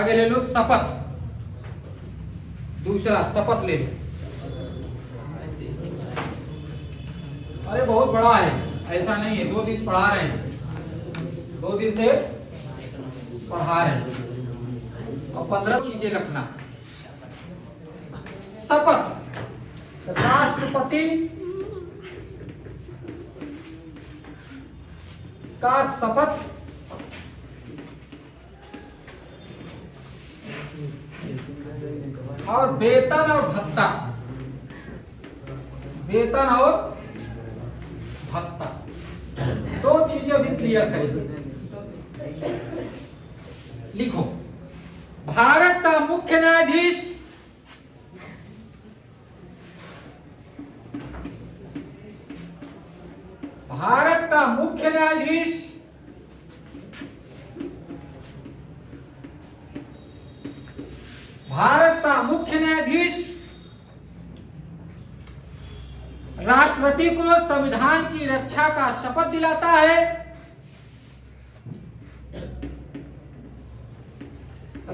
आगे ले लो शपथ। दूसरा शपथ ले लो। अरे बहुत बड़ा है, ऐसा नहीं है, 2 दिन से पढ़ा रहे हैं, 2 दिन से पढ़ा रहे हैं और 15 चीजें रखना। शपथ, राष्ट्रपति का शपथ और वेतन और भत्ता, वेतन और भत्ता 2 चीजें भी क्लियर करेंगे। लिखो, भारत का मुख्य न्यायाधीश भारत का मुख्य न्यायाधीश भारत का मुख्य न्यायाधीश राष्ट्रपति को संविधान की रक्षा का शपथ दिलाता है।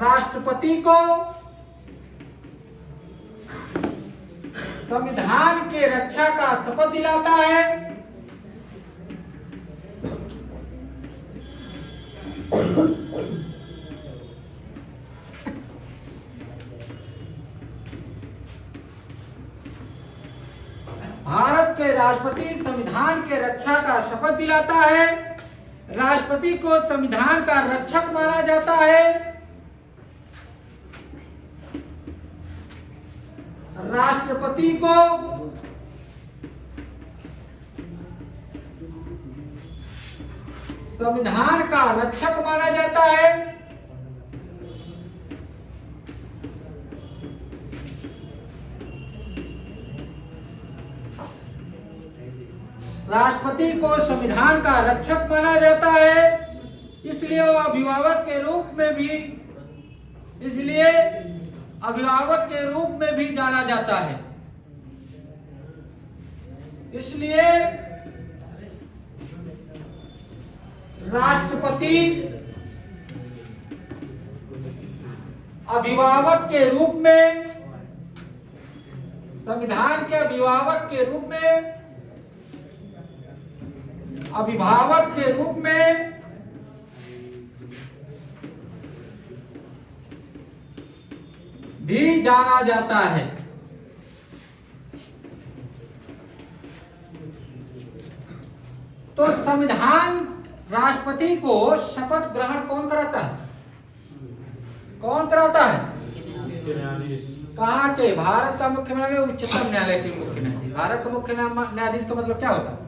राष्ट्रपति को संविधान के रक्षा का शपथ दिलाता है। भारत के राष्ट्रपति संविधान के रक्षा का शपथ दिलाता है। राष्ट्रपति को संविधान का रक्षक माना जाता है। राष्ट्रपति को संविधान का रक्षक माना जाता है। राष्ट्रपति को संविधान का रक्षक माना जाता है, इसलिए वो अभिभावक के रूप में भी जाना जाता है। इसलिए राष्ट्रपति अभिभावक के रूप में, संविधान के अभिभावक के रूप में भी जाना जाता है। तो संविधान राष्ट्रपति को शपथ ग्रहण कौन कराता है? कौन कराता है? कहाँ के? भारत का मुख्य न्यायालय, उच्चतम न्यायालय के मुख्य न्यायाधीश। भारत का मुख्य न्यायाधीश का मतलब क्या होता है?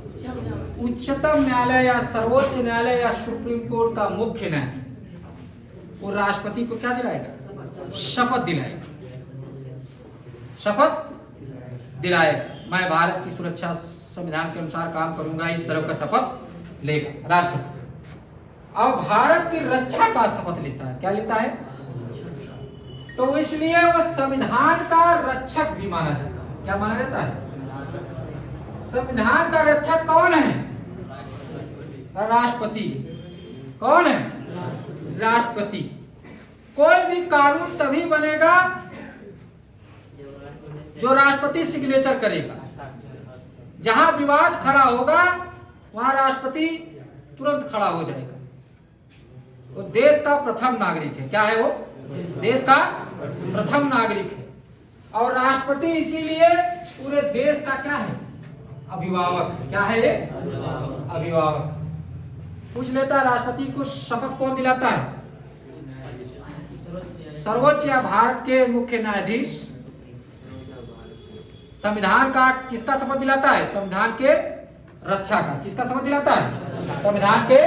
उच्चतम न्यायालय या सर्वोच्च न्यायालय या सुप्रीम कोर्ट का मुख्य न्यायाधीश वो राष्ट्रपति को क्या दिलाएगा? शपथ दिलाएगा। शपथ दिलाएगा, मैं भारत की सुरक्षा संविधान के अनुसार काम करूंगा, इस तरह का शपथ लेगा राष्ट्रपति। अब भारत की रक्षा का शपथ लेता है। क्या लेता है? तो इसलिए वो संविधान का रक्षक भी माना जाता है। क्या माना जाता है? संविधान का रक्षक कौन है? राष्ट्रपति। कौन है? राष्ट्रपति। कोई भी कानून तभी बनेगा जो राष्ट्रपति सिग्नेचर करेगा। जहां विवाद खड़ा होगा वहां राष्ट्रपति तुरंत खड़ा हो जाएगा। वो देश का प्रथम नागरिक है। क्या है वो? देश का प्रथम नागरिक है। और राष्ट्रपति इसीलिए पूरे देश का क्या है? अभिभावक। क्या है ये? अभिभावक। पूछ लेता है, राष्ट्रपति को शपथ कौन दिलाता है? सर्वोच्च या भारत के मुख्य न्यायाधीश संविधान का किसका शपथ दिलाता है? संविधान के रक्षा का। किसका शपथ दिलाता है? संविधान के।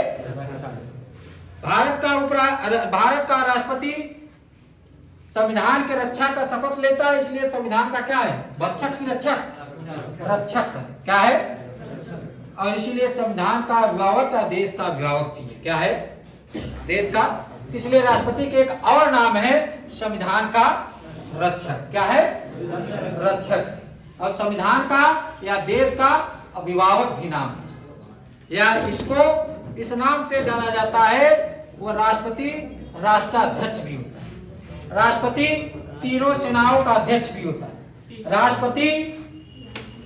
भारत का राष्ट्रपति संविधान के रक्षा का शपथ लेता है, इसलिए संविधान का क्या है? भक्षक की रक्षक क्या है? और इसीलिए संविधान का अभिभावक का देश का अभिभावक भी है। क्या है? देश का। इसलिए राष्ट्रपति के एक और नाम है संविधान का रक्षक। क्या है? रक्षक। और संविधान का या देश का अभिभावक भी नाम है, या इसको इस नाम से जाना जाता है। वो राष्ट्रपति राष्ट्राध्यक्ष भी होता है। राष्ट्रपति तीनों सेनाओं का अध्यक्ष भी होता है।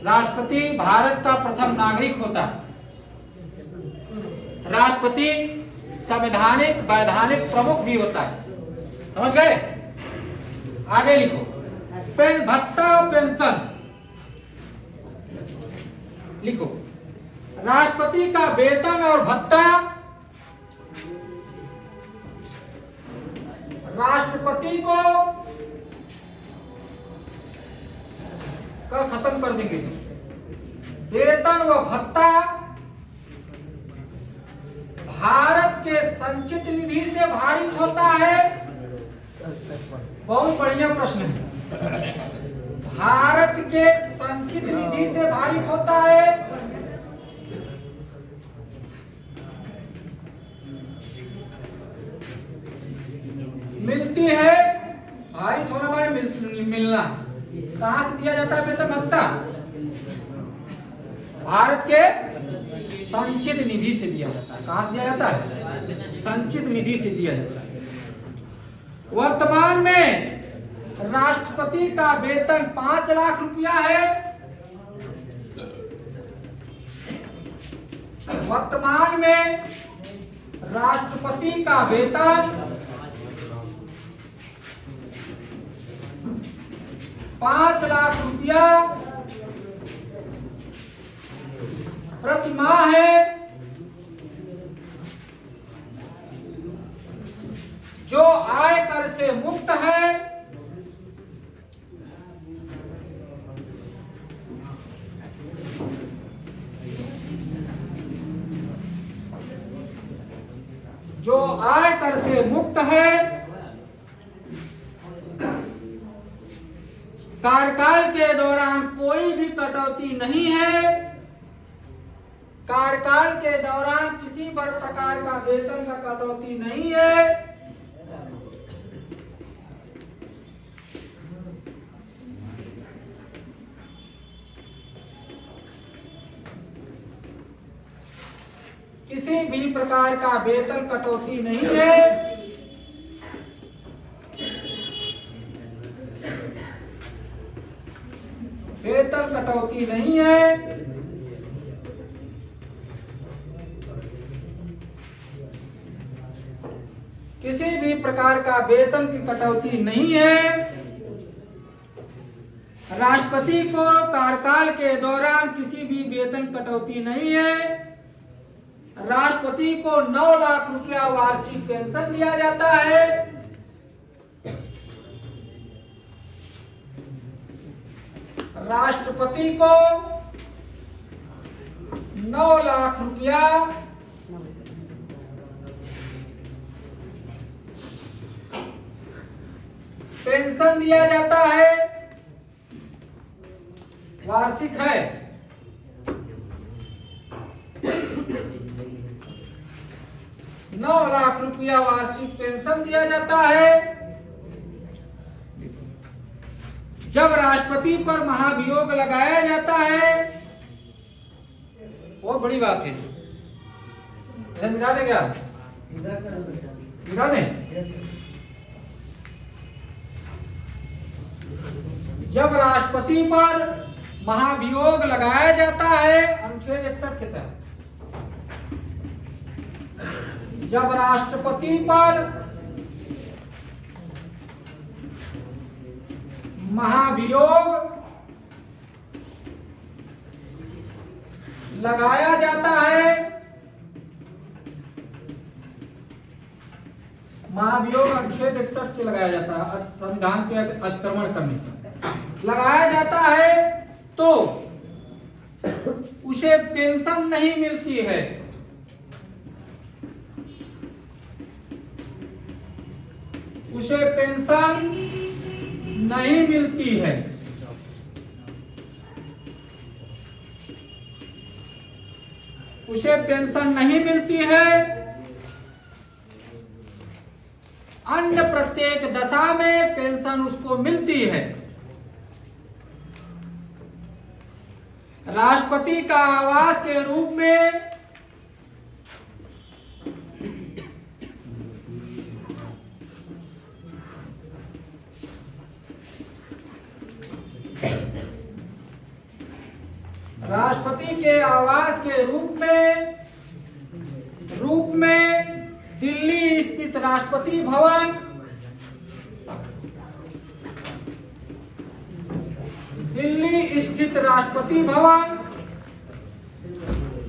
राष्ट्रपति भारत का प्रथम नागरिक होता है। राष्ट्रपति संवैधानिक वैधानिक प्रमुख भी होता है। समझ गए? आगे लिखो। भत्ता पेंशन लिखो। राष्ट्रपति का वेतन और भत्ता राष्ट्रपति को कल खत्म कर देंगे। वेतन व भत्ता भारत के संचित निधि से भारित होता है। बहुत बढ़िया प्रश्न है। भारत के संचित निधि से भारित होता है। मिलती है। भारित होना माने मिलना। कहां से दिया जाता है वेतन भत्ता? भारत के संचित निधि से दिया जाता है। कहां से दिया जाता है? संचित निधि से दिया जाता है। वर्तमान में राष्ट्रपति का वेतन 5 लाख रुपया है। वर्तमान में राष्ट्रपति का वेतन 5 लाख रुपया प्रति माह है। जो आयकर से मुक्त है। जो आयकर से मुक्त है। कार्यकाल के दौरान कोई भी कटौती नहीं है। कार्यकाल के दौरान किसी प्रकार का वेतन का कटौती नहीं है। किसी भी प्रकार का वेतन कटौती नहीं है। वेतन कटौती नहीं है। किसी भी प्रकार का वेतन की कटौती नहीं है। राष्ट्रपति को कार्यकाल के दौरान किसी भी वेतन कटौती नहीं है। राष्ट्रपति को 9 लाख रुपया वार्षिक पेंशन दिया जाता है। राष्ट्रपति को 9 लाख रुपया पेंशन दिया जाता है। वार्षिक है। नौ लाख रुपया वार्षिक पेंशन दिया जाता है। जब राष्ट्रपति पर महाभियोग लगाया जाता है, बहुत बड़ी बात है। इधर मिला दे क्या? मिला दे। जब राष्ट्रपति पर महाभियोग लगाया जाता है, अनुच्छेद 61 के तहत, जब राष्ट्रपति पर महाभियोग लगाया जाता है, महाभियोग अनुच्छेद 61 से लगाया जाता है, संविधान के अतिक्रमण करने पर लगाया जाता है, तो उसे पेंशन नहीं मिलती है। उसे पेंशन नहीं मिलती है। उसे पेंशन नहीं मिलती है। अन्य प्रत्येक दशा में पेंशन उसको मिलती है। राष्ट्रपति का आवास के रूप में राष्ट्रपति के आवास के रूप में दिल्ली स्थित राष्ट्रपति भवन, दिल्ली स्थित राष्ट्रपति भवन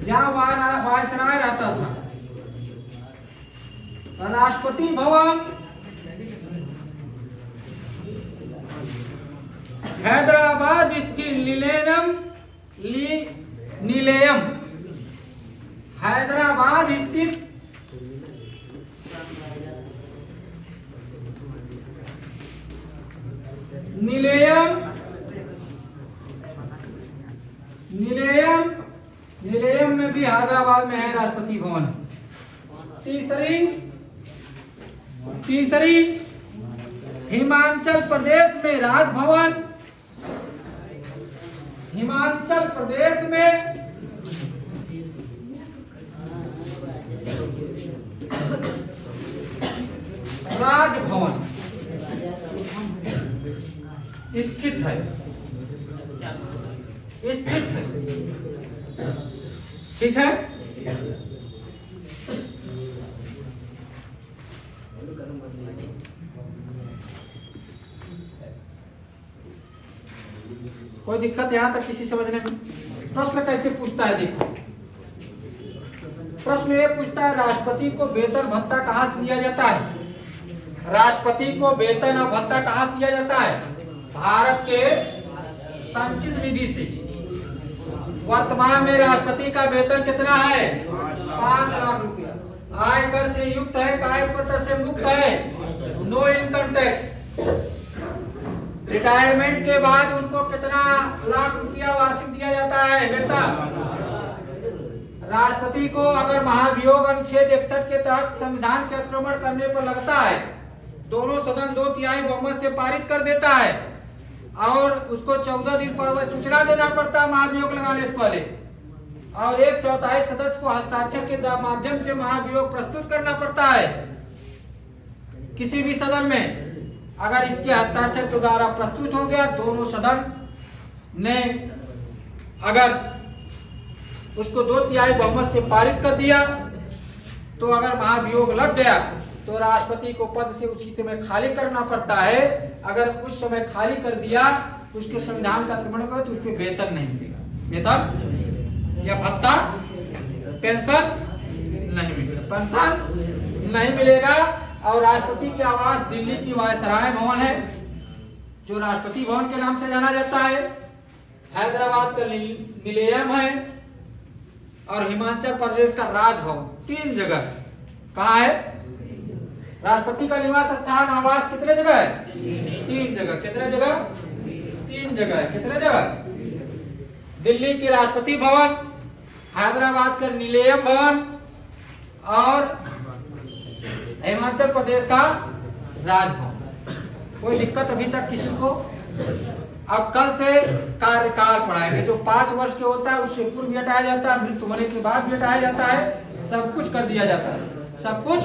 जहां वायसराय रहता था, राष्ट्रपति भवन हैदराबाद स्थित निलयम, हैदराबाद स्थित निलयम में भी हैदराबाद में है राष्ट्रपति भवन। तीसरी हिमाचल प्रदेश में राजभवन, हिमाचल प्रदेश में राजभवन स्थित है, ठीक है। कोई दिक्कत यहां तक किसी समझने में? प्रश्न कैसे पूछता है देखो, प्रश्न ये पूछता है राष्ट्रपति को वेतन भत्ता कहां से दिया जाता है? राष्ट्रपति को वेतन और भत्ता कहां से दिया जाता है? भारत के संचित निधि से। वर्तमान में राष्ट्रपति का वेतन कितना है? 5 लाख रुपया। आयकर से युक्त है, आय पत्र से मुक्त है, नो इनकम टैक्स। रिटायरमेंट के बाद उनको कितना लाख रुपया वार्षिक दिया जाता है वेतन? राष्ट्रपति को अगर महाभियोग अनुच्छेद 61 के तहत संविधान के अतिक्रमण करने पर लगता है, दोनों सदन 2/3 बहुमत से पारित कर देता है और उसको 14 दिन पूर्व सूचना देना पड़ता है महाभियोग लगाने से पहले, और 1/4 सदस्य को हस्ताक्षर के माध्यम से महाभियोग प्रस्तुत करना पड़ता है किसी भी सदन में। अगर इसके हस्ताक्षर के द्वारा प्रस्तुत हो गया, दोनों सदन ने अगर उसको 2/3 बहुमत से पारित कर दिया, तो अगर महाभियोग लग गया तो राष्ट्रपति को पद से उसी समय खाली करना पड़ता है। अगर उस समय खाली कर दिया तो उसके संविधान का अतिक्रमण करे तो उसको वेतन नहीं मिलेगा, वेतन या भत्ता, पेंशन नहीं मिलेगा, पेंशन नहीं मिलेगा। और राष्ट्रपति के आवास दिल्ली की वायसराय भवन है, जो राष्ट्रपति भवन के नाम से जाना जाता है। हैदराबाद का निलयम है और हिमाचल प्रदेश का राजभवन। 3 जगह कहाँ है? राष्ट्रपति का निवास स्थान आवास कितने जगह है? 3 जगह। कितने जगह? 3 जगह। कितने जगह? दिल्ली के राष्ट्रपति भवन, हैदराबाद का निलयम भवन और हिमाचल प्रदेश का राजभवन। कोई दिक्कत अभी तक किसी को? अब कल से कार्यकाल पढ़ाएंगे। जो 5 वर्ष के होता है उससे पूर्व भी हटाया जाता है, मृत्यु होने के बाद भी हटाया जाता है, सब कुछ कर दिया जाता है, सब कुछ